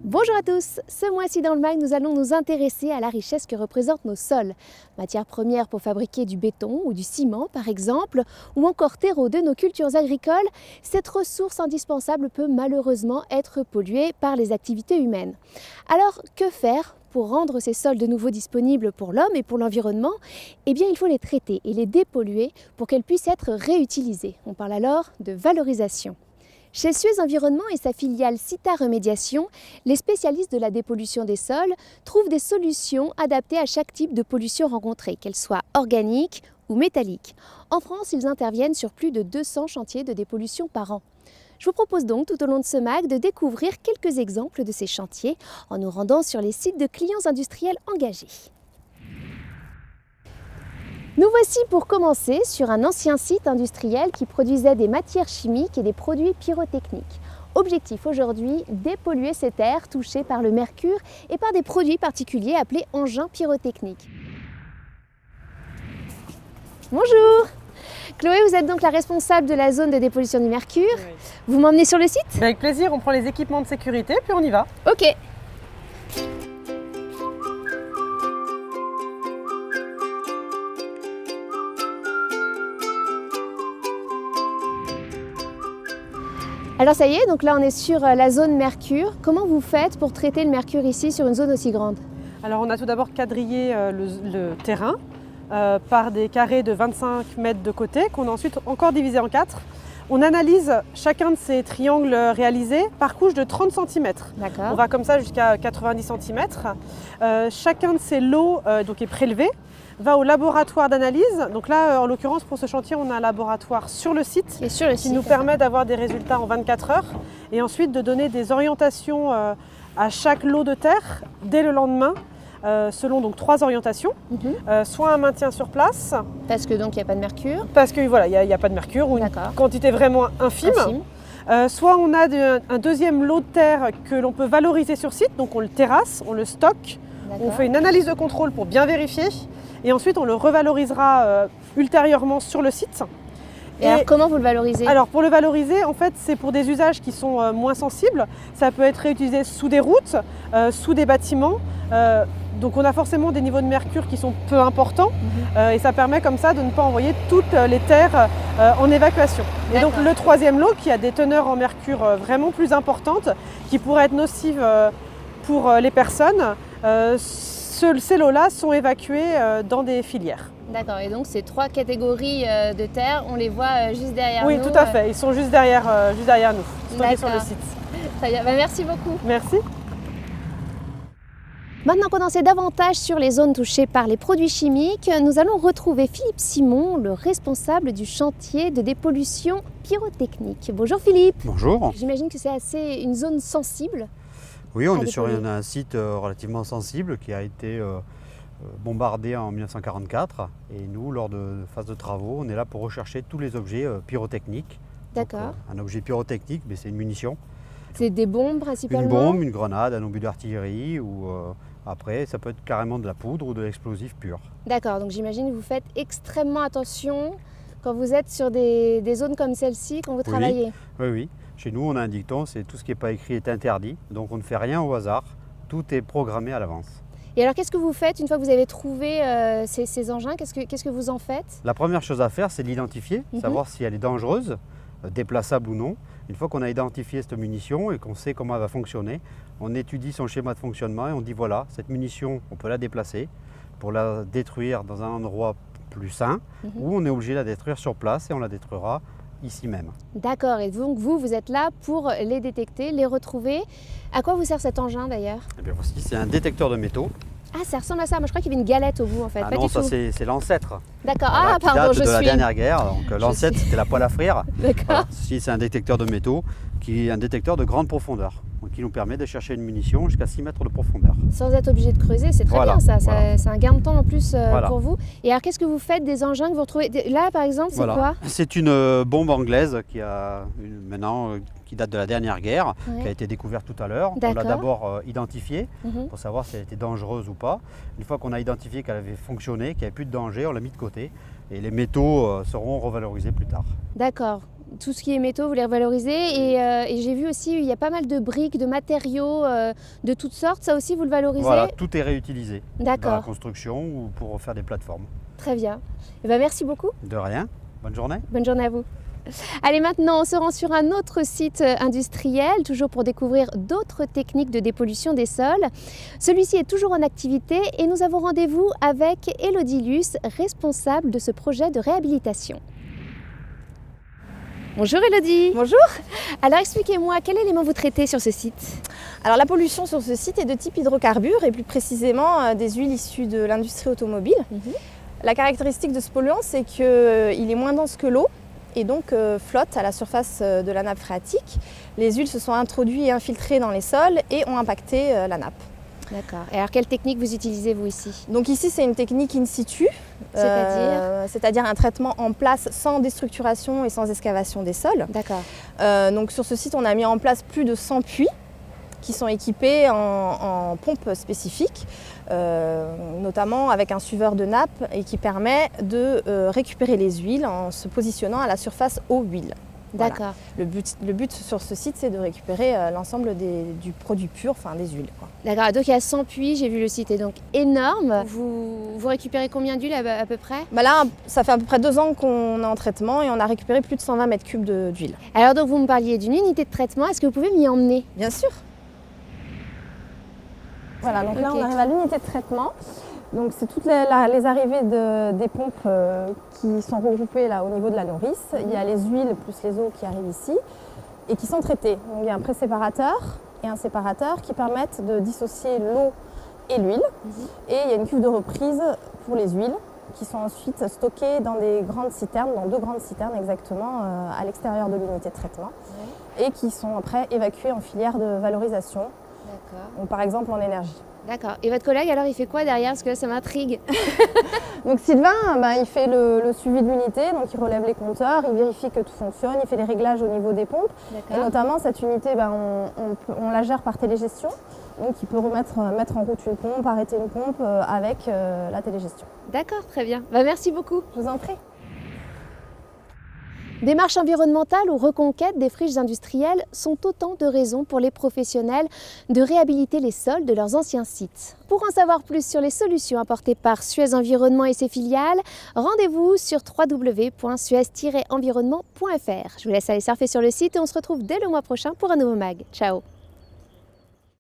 Bonjour à tous, ce mois-ci dans le MAG, nous allons nous intéresser à la richesse que représentent nos sols. Matières premières pour fabriquer du béton ou du ciment par exemple, ou encore terreau de nos cultures agricoles, cette ressource indispensable peut malheureusement être polluée par les activités humaines. Alors que faire pour rendre ces sols de nouveau disponibles pour l'homme et pour l'environnement? Eh bien il faut les traiter et les dépolluer pour qu'elles puissent être réutilisées. On parle alors de valorisation. Chez Suez Environnement et sa filiale Cita Remédiation, les spécialistes de la dépollution des sols trouvent des solutions adaptées à chaque type de pollution rencontrée, qu'elle soit organique ou métallique. En France, ils interviennent sur plus de 200 chantiers de dépollution par an. Je vous propose donc tout au long de ce MAG de découvrir quelques exemples de ces chantiers en nous rendant sur les sites de clients industriels engagés. Nous voici pour commencer sur un ancien site industriel qui produisait des matières chimiques et des produits pyrotechniques. Objectif aujourd'hui, dépolluer ces terres touchées par le mercure et par des produits particuliers appelés engins pyrotechniques. Bonjour! Chloé, vous êtes donc la responsable de la zone de dépollution du mercure. Oui. Vous m'emmenez sur le site? Avec plaisir, on prend les équipements de sécurité puis on y va. Ok. Alors ça y est, donc là on est sur la zone mercure. Comment vous faites pour traiter le mercure ici sur une zone aussi grande? Alors on a tout d'abord quadrillé le terrain par des carrés de 25 mètres de côté qu'on a ensuite encore divisé en 4. On analyse chacun de ces triangles réalisés par couche de 30 cm. On va comme ça jusqu'à 90 cm. Chacun de ces lots donc est prélevé, va au laboratoire d'analyse. Donc là, en l'occurrence, pour ce chantier, on a un laboratoire sur le site qui nous permet d'avoir des résultats en 24 heures et ensuite de donner des orientations à chaque lot de terre dès le lendemain. Selon donc 3 orientations, soit un maintien sur place. Parce que donc il n'y a pas de mercure. Parce que voilà, il n'y a pas de mercure ou une quantité vraiment infime. Soit on a un deuxième lot de terre que l'on peut valoriser sur site, donc on le terrasse, on le stocke, on fait une analyse de contrôle pour bien vérifier et ensuite on le revalorisera ultérieurement sur le site. Et alors comment vous le valorisez? Alors pour le valoriser, en fait, c'est pour des usages qui sont moins sensibles. Ça peut être réutilisé sous des routes, sous des bâtiments. Donc on a forcément des niveaux de mercure qui sont peu importants et ça permet comme ça de ne pas envoyer toutes les terres en évacuation. Et donc le troisième lot qui a des teneurs en mercure vraiment plus importantes, qui pourraient être nocives pour les personnes, ces lots-là sont évacués dans des filières. D'accord, et donc ces 3 catégories de terre, on les voit juste derrière nous? Oui, tout à fait, ils sont juste derrière nous, stockés sur le site. Très bien, merci beaucoup. Merci. Maintenant qu'on en sait davantage sur les zones touchées par les produits chimiques, nous allons retrouver Philippe Simon, le responsable du chantier de dépollution pyrotechnique. Bonjour Philippe. Bonjour. J'imagine que c'est une zone sensible. Oui, on est sur un site relativement sensible qui a été bombardé en 1944. Et nous, lors de phase de travaux, on est là pour rechercher tous les objets pyrotechniques. D'accord. Un objet pyrotechnique, mais c'est une munition. C'est des bombes principalement? Une bombe, une grenade, un obus d'artillerie ou après ça peut être carrément de la poudre ou de l'explosif pur. D'accord, donc j'imagine que vous faites extrêmement attention quand vous êtes sur des zones comme celle-ci, quand vous travaillez. Oui. Chez nous on a un dicton, c'est tout ce qui n'est pas écrit est interdit, donc on ne fait rien au hasard, tout est programmé à l'avance. Et alors qu'est-ce que vous faites une fois que vous avez trouvé ces engins? Qu'est-ce que vous en faites? La première chose à faire c'est de l'identifier, savoir si elle est dangereuse, déplaçable ou non. Une fois qu'on a identifié cette munition et qu'on sait comment elle va fonctionner, on étudie son schéma de fonctionnement et on dit voilà, cette munition, on peut la déplacer pour la détruire dans un endroit plus sain ou on est obligé de la détruire sur place et on la détruira ici même. D'accord, et donc vous êtes là pour les détecter, les retrouver. À quoi vous sert cet engin d'ailleurs? Eh bien voici, c'est un détecteur de métaux. Ah, ça ressemble à ça. Moi, je crois qu'il y avait une galette au bout, en fait. Ah non, ça c'est l'ancêtre. D'accord. Ah, pardon, je suis... de la dernière guerre. Donc l'ancêtre, c'était la poêle à frire. D'accord. Voilà. Ceci, c'est un détecteur de métaux, qui est un détecteur de grande profondeur, donc qui nous permet de chercher une munition jusqu'à 6 mètres de profondeur. Sans être obligé de creuser, c'est très bien ça. C'est un gain de temps en plus pour vous. Et alors, qu'est-ce que vous faites des engins que vous retrouvez? Là, par exemple, c'est quoi? C'est une bombe anglaise qui a maintenant qui date de la dernière guerre, qui a été découverte tout à l'heure. On l'a d'abord identifiée pour savoir si elle était dangereuse ou pas. Une fois qu'on a identifié qu'elle avait fonctionné, qu'il n'y avait plus de danger, on l'a mis de côté et les métaux seront revalorisés plus tard. D'accord. Tout ce qui est métaux, vous les revalorisez. Et j'ai vu aussi, il y a pas mal de briques, de matériaux de toutes sortes. Ça aussi, vous le valorisez? Voilà, tout est réutilisé dans la D'accord. construction ou pour faire des plateformes. Très bien. Eh ben, merci beaucoup. De rien, bonne journée. Bonne journée à vous. Allez, maintenant, on se rend sur un autre site industriel, toujours pour découvrir d'autres techniques de dépollution des sols. Celui-ci est toujours en activité et nous avons rendez-vous avec Élodie Luce, responsable de ce projet de réhabilitation. Bonjour Élodie. Bonjour. Alors expliquez-moi, quel élément vous traitez sur ce site? Alors la pollution sur ce site est de type hydrocarbures et plus précisément des huiles issues de l'industrie automobile. La caractéristique de ce polluant, c'est qu'il est moins dense que l'eau et donc flotte à la surface de la nappe phréatique. Les huiles se sont introduites et infiltrées dans les sols et ont impacté la nappe. D'accord. Et alors quelle technique vous utilisez vous ici? Donc ici c'est une technique in situ, c'est-à-dire un traitement en place sans déstructuration et sans excavation des sols. D'accord. Donc sur ce site on a mis en place plus de 100 puits qui sont équipés en pompes spécifiques, notamment avec un suiveur de nappe et qui permet de récupérer les huiles en se positionnant à la surface eau huile. Voilà. D'accord. Le but sur ce site, c'est de récupérer l'ensemble du produit pur, enfin des huiles, quoi. D'accord, donc il y a 100 puits, j'ai vu le site est donc énorme. Vous récupérez combien d'huile à peu près? Bah là, ça fait à peu près 2 ans qu'on est en traitement et on a récupéré plus de 120 mètres cubes d'huile. Alors donc vous me parliez d'une unité de traitement, est-ce que vous pouvez m'y emmener? Bien sûr. Voilà, donc là Ok. on arrive à l'unité de traitement. Donc c'est toutes les arrivées des pompes qui sont regroupées là au niveau de la nourrice. Il y a les huiles plus les eaux qui arrivent ici et qui sont traitées. Donc il y a un pré-séparateur et un séparateur qui permettent de dissocier l'eau et l'huile. Et il y a une cuve de reprise pour les huiles qui sont ensuite stockées dans des grandes citernes, dans 2 grandes citernes exactement, à l'extérieur de l'unité de traitement. Et qui sont après évacuées en filière de valorisation, D'accord. donc par exemple en énergie. D'accord. Et votre collègue alors il fait quoi derrière? Parce que là ça m'intrigue. Donc Sylvain, il fait le suivi de l'unité, donc il relève les compteurs, il vérifie que tout fonctionne, il fait les réglages au niveau des pompes. Et D'accord. notamment cette unité, on la gère par télégestion, donc il peut mettre en route une pompe, arrêter une pompe avec la télégestion. D'accord, très bien. Bah, merci beaucoup. Je vous en prie. Démarche environnementale ou reconquête des friches industrielles sont autant de raisons pour les professionnels de réhabiliter les sols de leurs anciens sites. Pour en savoir plus sur les solutions apportées par Suez Environnement et ses filiales, rendez-vous sur www.suez-environnement.fr. Je vous laisse aller surfer sur le site et on se retrouve dès le mois prochain pour un nouveau mag. Ciao!